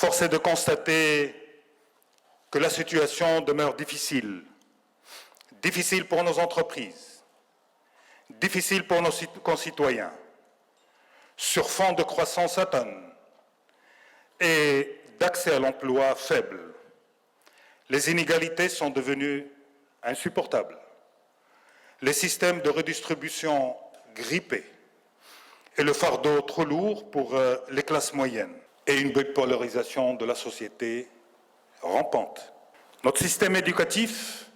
Force est de constater que la situation demeure difficile. Difficile pour nos entreprises, difficile pour nos concitoyens, sur fond de croissance atteinte et d'accès à l'emploi faible. Les inégalités sont devenues insupportables. Les systèmes de redistribution grippés et le fardeau trop lourd pour les classes moyennes et une bipolarisation de la société rampante. Notre système éducatif,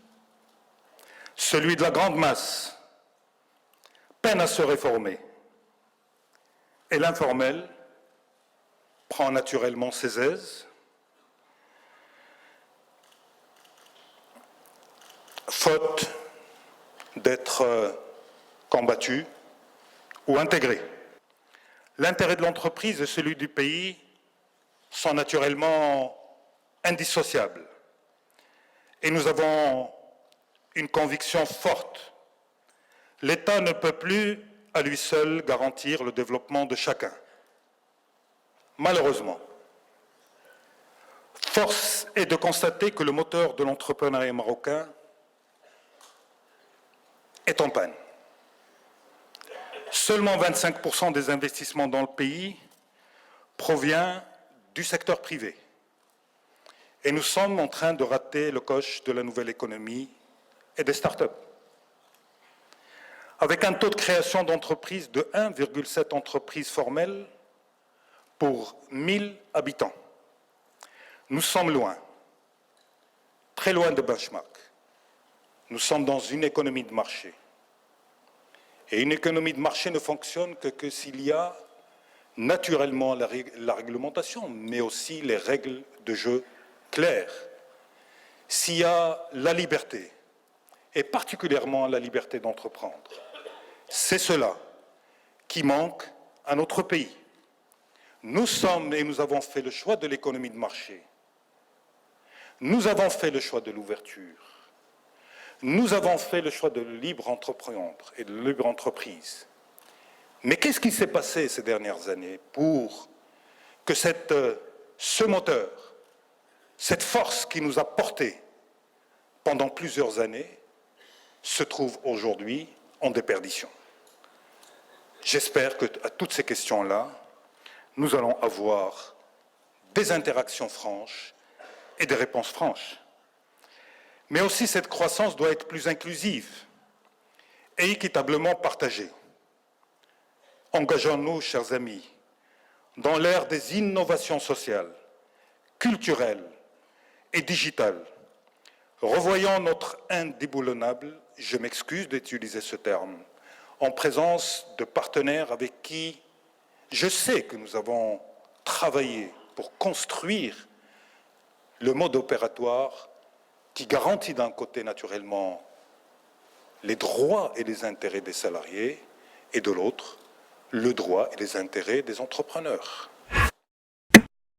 celui de la grande masse, peine à se réformer. Et l'informel prend naturellement ses aises, faute d'être combattu ou intégré. L'intérêt de l'entreprise et celui du pays sont naturellement indissociables. Et nous avons une conviction forte. L'État ne peut plus, à lui seul, garantir le développement de chacun. Malheureusement, force est de constater que le moteur de l'entrepreneuriat marocain est en panne. Seulement 25% des investissements dans le pays provient du secteur privé. Et nous sommes en train de rater le coche de la nouvelle économie et des start-up. Avec un taux de création d'entreprises de 1,7 entreprises formelles pour 1000 habitants. Nous sommes loin, très loin de benchmark. Nous sommes dans une économie de marché. Et une économie de marché ne fonctionne que s'il y a naturellement la réglementation, mais aussi les règles de jeu claires. S'il y a la liberté, et particulièrement la liberté d'entreprendre, c'est cela qui manque à notre pays. Nous sommes et nous avons fait le choix de l'économie de marché. Nous avons fait le choix de l'ouverture. Nous avons fait le choix de libre entreprendre et de libre entreprise. Mais qu'est-ce qui s'est passé ces dernières années pour que ce moteur, cette force qui nous a portés pendant plusieurs années, se trouve aujourd'hui en déperdition? J'espère qu'à toutes ces questions-là, nous allons avoir des interactions franches et des réponses franches. Mais aussi, cette croissance doit être plus inclusive et équitablement partagée. Engageons-nous, chers amis, dans l'ère des innovations sociales, culturelles et digitales. Revoyons notre indéboulonnable, je m'excuse d'utiliser ce terme, en présence de partenaires avec qui je sais que nous avons travaillé pour construire le mode opératoire qui garantit d'un côté naturellement les droits et les intérêts des salariés et de l'autre le droit et les intérêts des entrepreneurs.